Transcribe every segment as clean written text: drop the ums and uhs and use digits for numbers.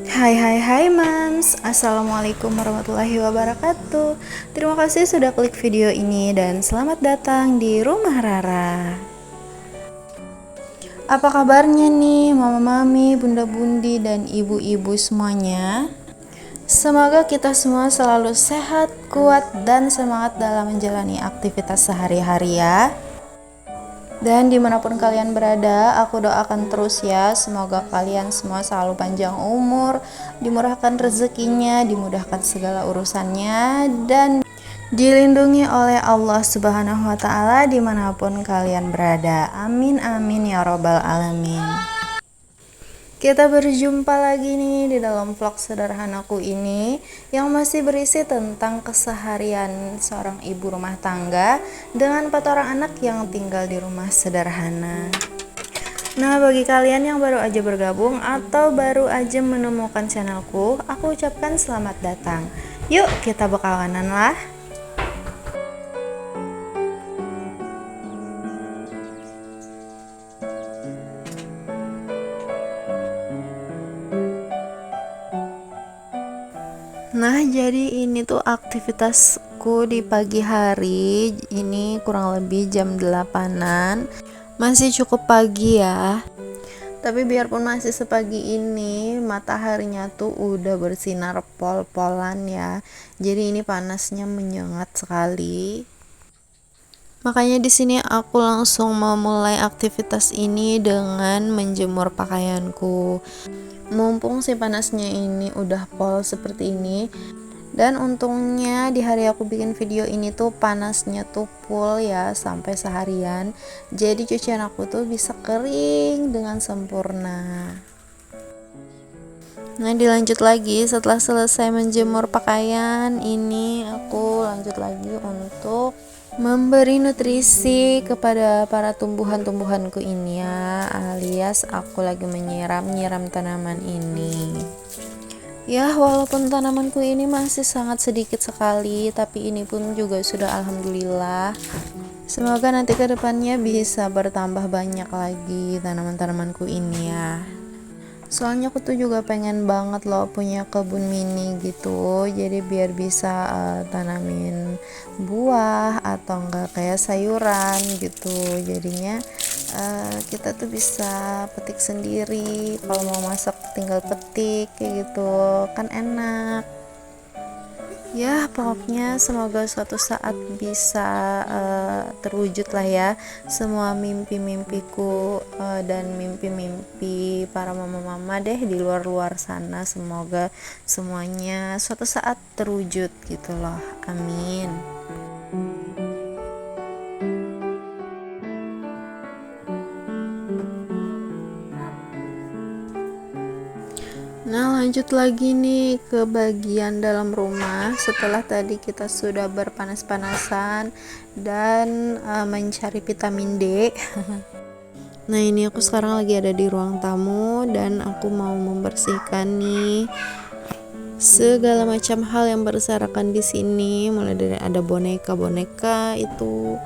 Hai hai hai mams, assalamualaikum warahmatullahi wabarakatuh. Terima kasih sudah klik video ini dan selamat datang di rumah Rara. Apa kabarnya nih mama mami, bunda bundi dan ibu-ibu semuanya? Semoga kita semua selalu sehat, kuat dan semangat dalam menjalani aktivitas sehari-hari ya. Dan dimanapun kalian berada, aku doakan terus ya, semoga kalian semua selalu panjang umur, dimurahkan rezekinya, dimudahkan segala urusannya, dan dilindungi oleh Allah Subhanahu wa Ta'ala dimanapun kalian berada. Amin amin ya robbal alamin. Kita berjumpa lagi nih di dalam vlog sederhanaku ini yang masih berisi tentang keseharian seorang ibu rumah tangga dengan 4 orang anak yang tinggal di rumah sederhana. Nah, bagi kalian yang baru aja bergabung atau baru aja menemukan channelku, aku ucapkan selamat datang. Yuk kita berkawanan lah. Nah, jadi ini tuh aktivitasku di pagi hari. Ini kurang lebih jam 8-an. Masih cukup pagi ya. Tapi biarpun masih sepagi ini, mataharinya tuh udah bersinar pol-polan ya. Jadi ini panasnya menyengat sekali. Makanya di sini aku langsung memulai aktivitas ini dengan menjemur pakaianku. Mumpung si panasnya ini udah pol seperti ini, dan untungnya di hari aku bikin video ini tuh panasnya tuh full ya sampai seharian. Jadi cucian aku tuh bisa kering dengan sempurna. Nah, dilanjut lagi setelah selesai menjemur pakaian, ini aku lanjut lagi untuk memberi nutrisi kepada para tumbuhan-tumbuhanku ini ya, alias aku lagi menyiram tanaman ini. Ya, walaupun tanamanku ini masih sangat sedikit sekali, tapi ini pun juga sudah alhamdulillah. Semoga nanti ke depannya bisa bertambah banyak lagi tanaman-tanamanku ini ya. Soalnya aku tuh juga pengen banget loh punya kebun mini gitu, jadi biar bisa tanamin buah atau enggak kayak sayuran gitu. Jadinya kita tuh bisa petik sendiri, kalau mau masak tinggal petik kayak gitu, kan enak. Ya, pokoknya semoga suatu saat bisa terwujud lah ya semua mimpi-mimpiku dan mimpi-mimpi para mama-mama deh di luar-luar sana. Semoga semuanya suatu saat terwujud gitu loh. Amin. Nah, lanjut lagi nih ke bagian dalam rumah. Setelah tadi kita sudah berpanas-panasan dan mencari vitamin D. Nah, ini aku sekarang lagi ada di ruang tamu dan aku mau membersihkan nih segala macam hal yang berserakan di sini, mulai dari ada boneka-boneka itu,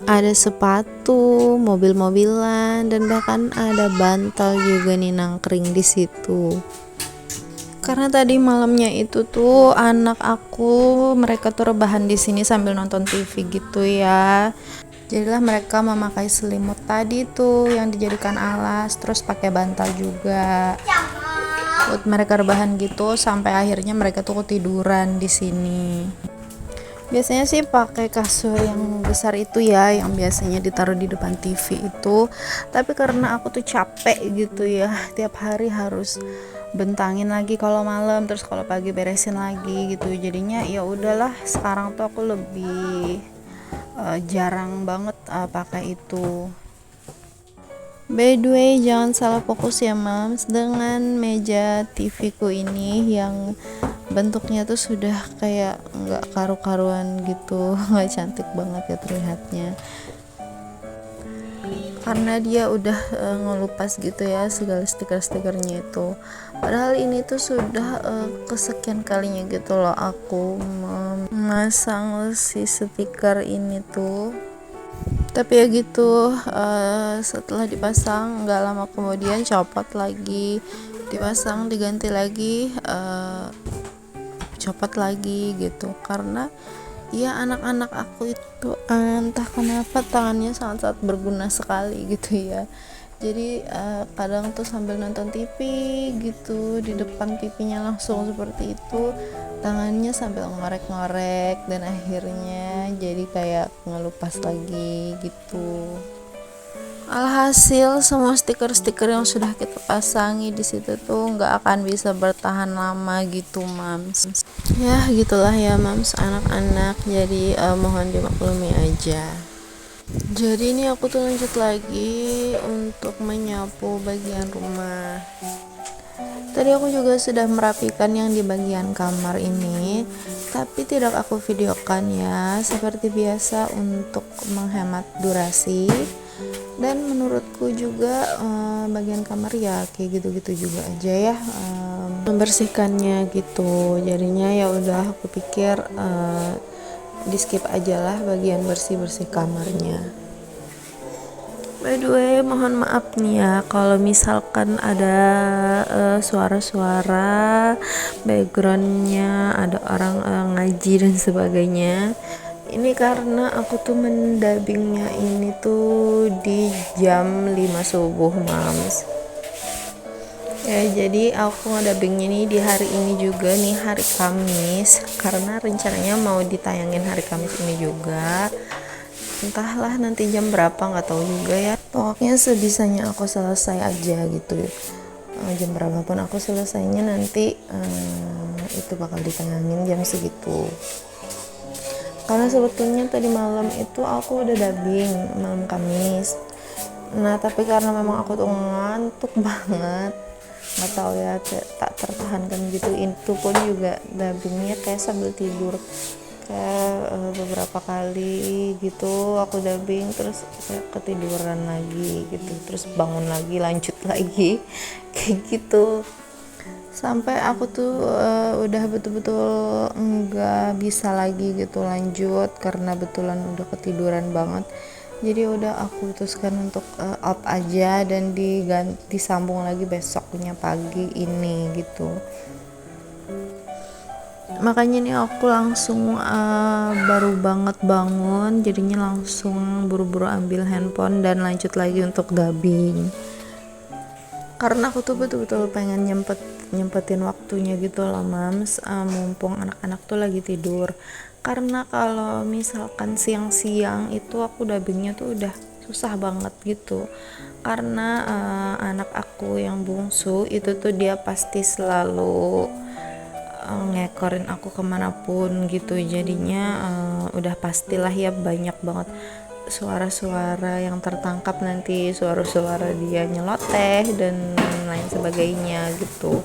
ada sepatu, mobil-mobilan, dan bahkan ada bantal juga nih nangkring di situ. Karena tadi malamnya itu tuh anak aku mereka tuh rebahan di sini sambil nonton TV gitu ya. Jadilah mereka memakai selimut tadi tuh yang dijadikan alas, terus pakai bantal juga. Buat mereka rebahan gitu sampai akhirnya mereka tuh ketiduran di sini. Biasanya sih pakai kasur yang besar itu ya, yang biasanya ditaruh di depan TV itu. Tapi karena aku tuh capek gitu ya, tiap hari harus bentangin lagi kalau malam, terus kalau pagi beresin lagi gitu. Jadinya ya udahlah, sekarang tuh aku lebih jarang banget pakai itu. By the way, jangan salah fokus ya mams dengan meja TV ku ini yang bentuknya tuh sudah kayak nggak karu-karuan gitu, nggak cantik banget ya terlihatnya, karena dia udah ngelupas gitu ya segala stiker-stikernya itu. Padahal ini tuh sudah kesekian kalinya gitu loh aku memasang si stiker ini tuh. Tapi ya gitu, setelah dipasang nggak lama kemudian copot lagi dipasang, diganti lagi, copot lagi gitu. Karena ya anak-anak aku itu entah kenapa tangannya sangat-sangat berguna sekali gitu ya. Jadi kadang tuh sambil nonton TV gitu, di depan TV-nya langsung seperti itu, tangannya sambil ngorek-ngorek, dan akhirnya jadi kayak ngelupas lagi gitu. Alhasil semua stiker-stiker yang sudah kita pasangi di situ tuh nggak akan bisa bertahan lama gitu, Mams. Ya gitulah ya, Mams, anak-anak. Jadi mohon dimaklumi aja. Jadi ini aku tuh lanjut lagi untuk menyapu bagian rumah. Tadi aku juga sudah merapikan yang di bagian kamar ini, tapi tidak aku videokan ya, seperti biasa untuk menghemat durasi. Dan menurutku juga bagian kamar ya kayak gitu-gitu juga aja ya, membersihkannya gitu. Jadinya ya udah aku pikir di skip aja lah bagian bersih-bersih kamarnya. By the way, mohon maaf nih ya kalau misalkan ada suara-suara backgroundnya, ada orang ngaji dan sebagainya. Ini karena aku tuh mendabingnya ini tuh di jam 5 subuh, Mams. Ya, jadi aku ngedabingnya nih di hari ini juga nih, hari Kamis. Karena rencananya mau ditayangin hari Kamis ini juga. Entahlah nanti jam berapa, nggak tahu juga ya. Pokoknya sebisanya aku selesai aja gitu. Jam berapapun aku selesainya nanti itu bakal ditayangin jam segitu. Karena sebetulnya tadi malam itu aku udah dubbing malam Kamis. Nah tapi karena memang aku tuh ngantuk banget, nggak tahu ya, tak tertahankan gitu. Itu pun juga dubbingnya kayak sambil tidur, kayak beberapa kali gitu aku dubbing terus kayak ketiduran lagi gitu, terus bangun lagi lanjut lagi kayak gitu. Sampai aku tuh udah betul-betul nggak bisa lagi gitu lanjut karena betulan udah ketiduran banget. Jadi udah aku putuskan untuk off aja dan disambung lagi besoknya pagi ini gitu. Makanya nih aku langsung baru banget bangun, jadinya langsung buru-buru ambil handphone dan lanjut lagi untuk dubbing. Karena aku tuh betul-betul pengen nyempetin waktunya gitu loh, Mams, mumpung anak-anak tuh lagi tidur. Karena kalau misalkan siang-siang itu aku dubbingnya tuh udah susah banget gitu. Karena anak aku yang bungsu itu tuh dia pasti selalu ngekorin aku kemanapun gitu. Jadinya udah pastilah ya banyak banget suara-suara yang tertangkap, nanti suara-suara dia nyeloteh dan lain sebagainya gitu.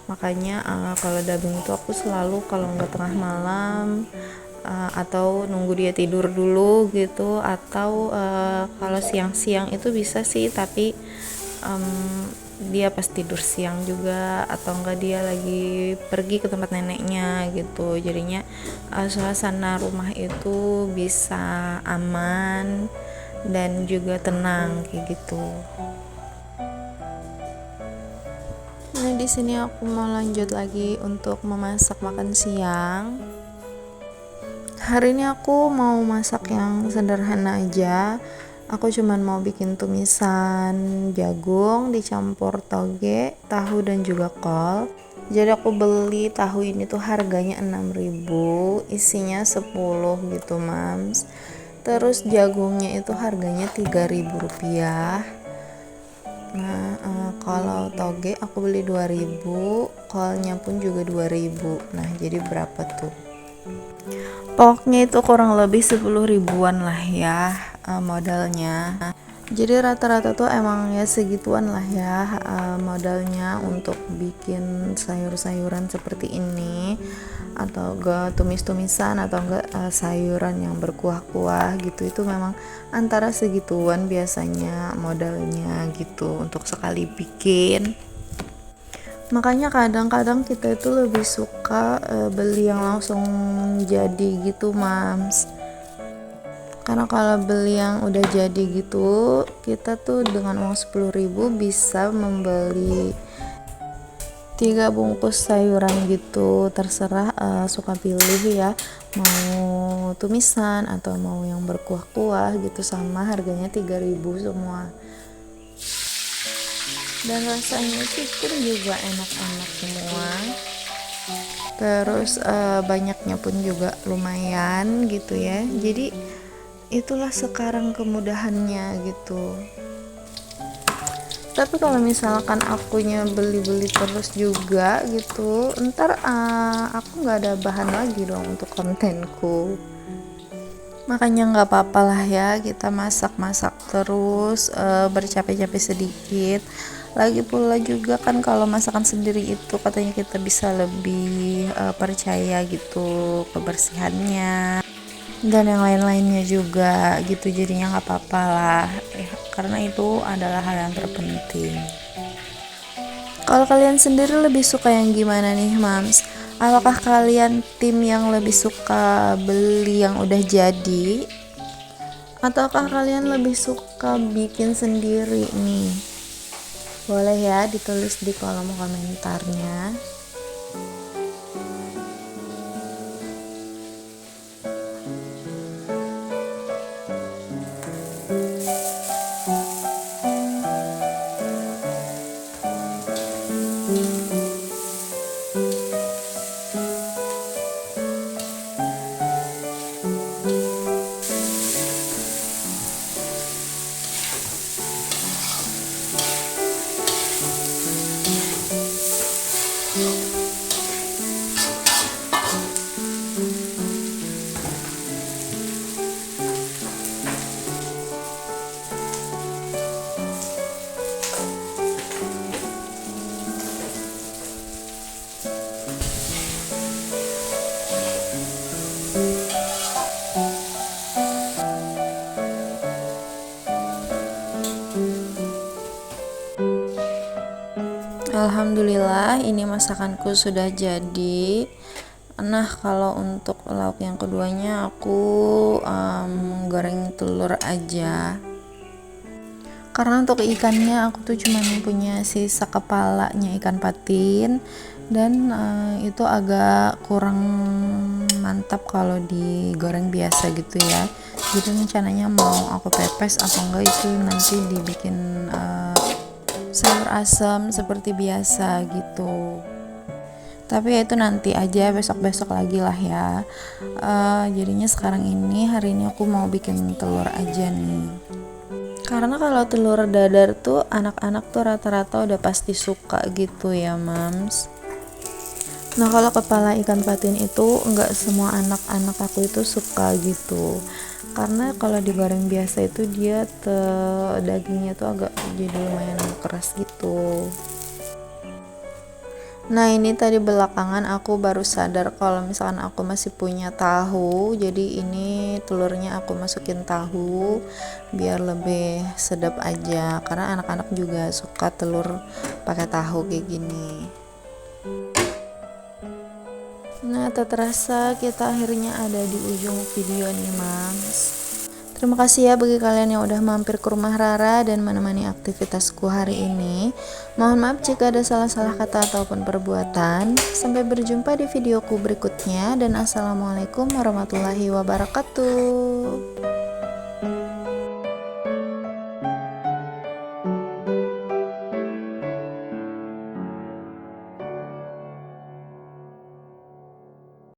Makanya kalau dubbing itu aku selalu kalau nggak tengah malam atau nunggu dia tidur dulu gitu, atau kalau siang-siang itu bisa sih, tapi dia pas tidur siang juga, atau enggak dia lagi pergi ke tempat neneknya gitu. Jadinya suasana rumah itu bisa aman dan juga tenang kayak gitu. Nah, di sini aku mau lanjut lagi untuk memasak makan siang. Hari ini aku mau masak yang sederhana aja. Aku cuman mau bikin tumisan jagung dicampur toge, tahu dan juga kol. Jadi aku beli tahu ini tuh harganya 6.000, isinya 10 gitu, Mams. Terus jagungnya itu harganya 3.000 rupiah. Nah kalau toge aku beli 2.000, kolnya pun juga 2.000. Nah jadi berapa tuh? Pokoknya itu kurang lebih 10 ribuan lah ya modalnya. Jadi rata-rata tuh emang ya segituan lah ya modalnya untuk bikin sayur-sayuran seperti ini, atau enggak tumis-tumisan, atau enggak sayuran yang berkuah-kuah gitu. Itu memang antara segituan biasanya modalnya gitu untuk sekali bikin. Makanya kadang-kadang kita itu lebih suka beli yang langsung jadi gitu, Mams. Karena kalau beli yang udah jadi gitu, kita tuh dengan uang 10.000 bisa membeli 3 bungkus sayuran gitu, terserah suka pilih ya, mau tumisan atau mau yang berkuah-kuah gitu, sama harganya 3.000 semua. Dan rasanya itu pun juga enak-enak semua. Terus banyaknya pun juga lumayan gitu ya. Jadi itulah sekarang kemudahannya gitu. Tapi kalau misalkan akunya beli-beli terus juga gitu, ntar aku nggak ada bahan lagi dong untuk kontenku. Makanya nggak apa-apa lah ya, kita masak-masak terus, bercapek-capek sedikit. Lagi pula juga kan kalau masakan sendiri itu katanya kita bisa lebih percaya gitu kebersihannya dan yang lain-lainnya juga gitu, jadinya nggak apa-apa lah karena itu adalah hal yang terpenting. Kalau kalian sendiri lebih suka yang gimana nih Mams? Apakah kalian tim yang lebih suka beli yang udah jadi, ataukah kalian lebih suka bikin sendiri nih? Boleh ya ditulis di kolom komentarnya. Alhamdulillah ini masakanku sudah jadi. Nah kalau untuk lauk yang keduanya aku goreng telur aja, karena untuk ikannya aku tuh cuma punya sisa kepalanya ikan patin, dan itu agak kurang mantap kalau digoreng biasa gitu ya. Jadi rencananya mau aku pepes atau enggak itu nanti dibikin sayur asam seperti biasa gitu. Tapi ya itu nanti aja, besok-besok lagi lah ya. Jadinya sekarang ini, hari ini aku mau bikin telur aja nih. Karena kalau telur dadar tuh anak-anak tuh rata-rata udah pasti suka gitu ya Mams. Nah kalau kepala ikan patin itu enggak semua anak-anak aku itu suka gitu, karena kalau digoreng biasa itu dia dagingnya tuh agak jadi lumayan keras gitu. Nah ini tadi belakangan aku baru sadar kalau misalkan aku masih punya tahu, jadi ini telurnya aku masukin tahu biar lebih sedap aja, karena anak-anak juga suka telur pakai tahu kayak gini. Nah tak terasa kita akhirnya ada di ujung video nih Mams. Terima kasih ya bagi kalian yang udah mampir ke rumah Rara dan menemani aktivitasku hari ini. Mohon maaf jika ada salah-salah kata ataupun perbuatan. Sampai berjumpa di videoku berikutnya dan assalamualaikum warahmatullahi wabarakatuh.